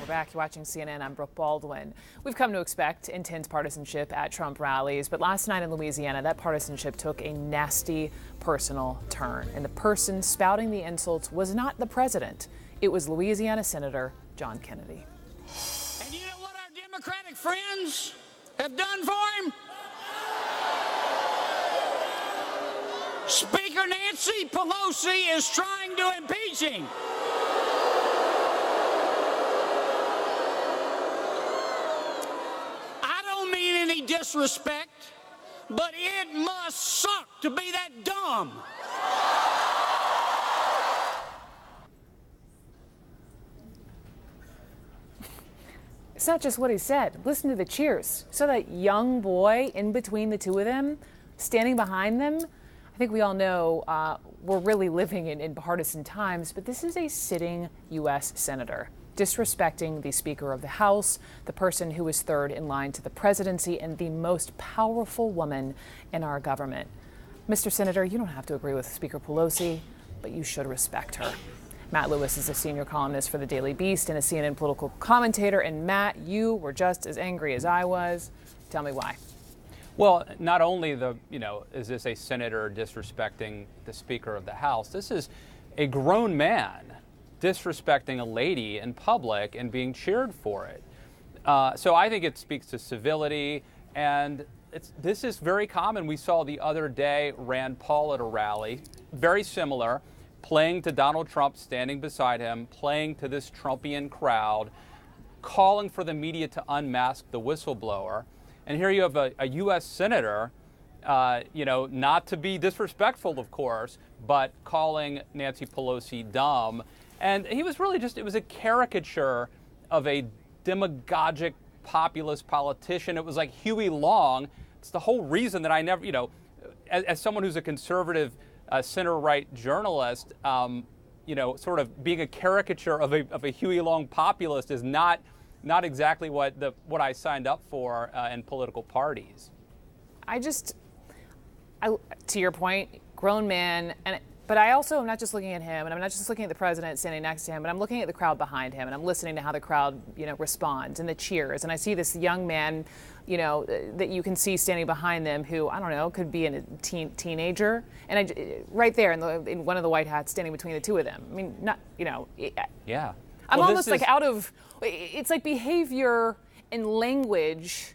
We're back. You're watching CNN. I'm Brooke Baldwin. We've come to expect intense partisanship at Trump rallies, but last night in Louisiana, that partisanship took a nasty personal turn. And the person spouting the insults was not the president. It was Louisiana Senator John Kennedy. And you know what our Democratic friends have done for him? Speaker Nancy Pelosi is trying to impeach him. I don't mean any disrespect, but it must suck to be that dumb. It's not just what he said. Listen to the cheers. So that young boy in between the two of them, standing behind them. I think we all know we're really living in partisan times, but this is a sitting U.S. senator disrespecting the Speaker of the House, the person who is third in line to the presidency, and the most powerful woman in our government. Mr. Senator, you don't have to agree with Speaker Pelosi, but you should respect her. Matt Lewis is a senior columnist for the Daily Beast and a CNN political commentator. And Matt, you were just as angry as I was. Tell me why. Well, not only is this a senator disrespecting the Speaker of the House, this is a grown man disrespecting a lady in public and being cheered for it. So I think it speaks to civility, and this is very common. We saw the other day Rand Paul at a rally, very similar, playing to Donald Trump standing beside him, playing to this Trumpian crowd, calling for the media to unmask the whistleblower. And here you have a U.S. senator, not to be disrespectful, of course, but calling Nancy Pelosi dumb. And he was really it was a caricature of a demagogic populist politician. It was like Huey Long. It's the whole reason that I never, as someone who's a conservative center-right journalist, sort of being a caricature of a Huey Long populist is not exactly what I signed up for in political parties. To your point, grown man, but I also am not just looking at him, and I'm not just looking at the president standing next to him, but I'm looking at the crowd behind him, and I'm listening to how the crowd, responds and the cheers. And I see this young man, that you can see standing behind them, who I don't know, could be a teenager, and right there in one of the white hats, standing between the two of them. I mean, Yeah. I'm almost it's like behavior and language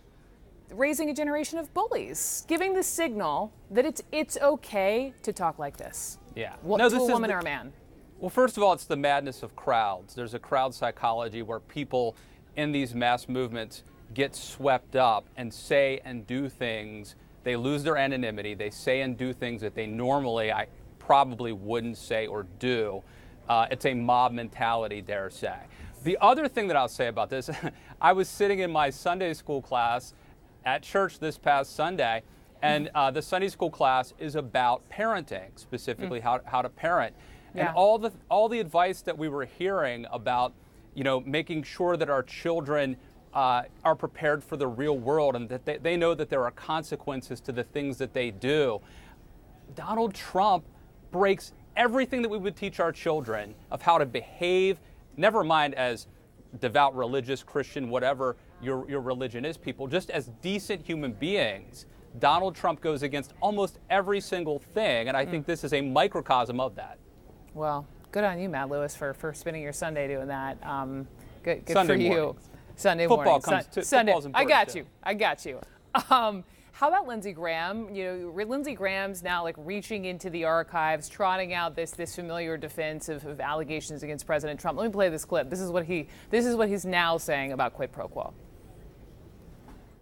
raising a generation of bullies, giving the signal that it's okay to talk like this. Yeah. To a woman or a man. Well, first of all, it's the madness of crowds. There's a crowd psychology where people in these mass movements get swept up and say and do things. They lose their anonymity. They say and do things that they normally I probably wouldn't say or do. It's a mob mentality, dare say. The other thing that I'll say about this, I was sitting in my Sunday school class at church this past Sunday, and the Sunday school class is about parenting, specifically how to parent. Yeah. And all the advice that we were hearing about, making sure that our children are prepared for the real world and that they know that there are consequences to the things that they do. Donald Trump breaks everything that we would teach our children of how to behave, never mind as devout, religious, Christian, whatever your religion is, people, just as decent human beings. Donald Trump goes against almost every single thing, and I think this is a microcosm of that. Well, good on you, Matt Lewis, for spending your Sunday doing that. Good Sunday for you. Mornings. Sunday Football morning. Sunday. I got you. How about Lindsey Graham? Lindsey Graham's now reaching into the archives, trotting out this familiar defense of allegations against President Trump. Let me play this clip. This is what he's now saying about quid pro quo.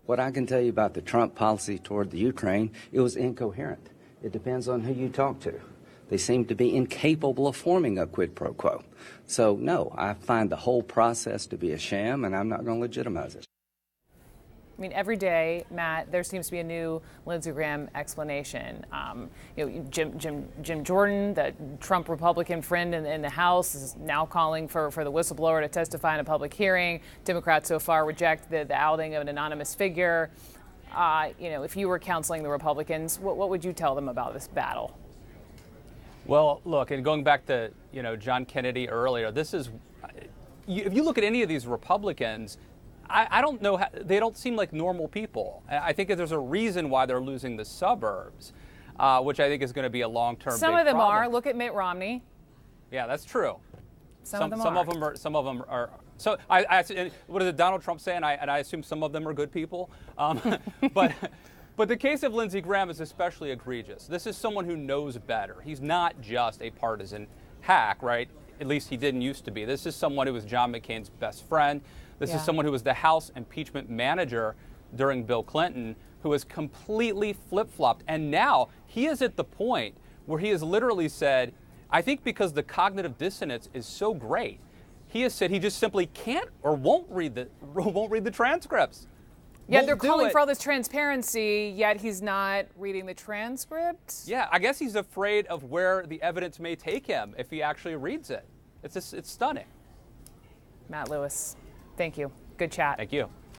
What I can tell you about the Trump policy toward the Ukraine, it was incoherent. It depends on who you talk to. They seem to be incapable of forming a quid pro quo. So, no, I find the whole process to be a sham, and I'm not going to legitimize it. I mean, every day, Matt, there seems to be a new Lindsey Graham explanation. Jim Jordan, the Trump Republican friend in the House, is now calling for the whistleblower to testify in a public hearing. Democrats so far reject the outing of an anonymous figure. If you were counseling the Republicans, what would you tell them about this battle? Well, look, and going back to John Kennedy earlier, this is if you look at any of these Republicans, I don't know, they don't seem like normal people. I think that there's a reason why they're losing the suburbs, which I think is going to be a long-term Some big of them problem. are. Look at Mitt Romney. Yeah, that's true. Some of them are. Some of them are. So what is it Donald Trump saying? And I assume some of them are good people. But the case of Lindsey Graham is especially egregious. This is someone who knows better. He's not just a partisan hack, right? At least he didn't used to be. This is someone who was John McCain's best friend. This is someone who was the House impeachment manager during Bill Clinton, who has completely flip-flopped. And now he is at the point where he has literally said, I think because the cognitive dissonance is so great, he has said he just simply can't or won't read the transcripts. Yeah, they're calling for all this transparency, yet he's not reading the transcript. Yeah, I guess he's afraid of where the evidence may take him if he actually reads it. It's stunning. Matt Lewis, thank you. Good chat. Thank you.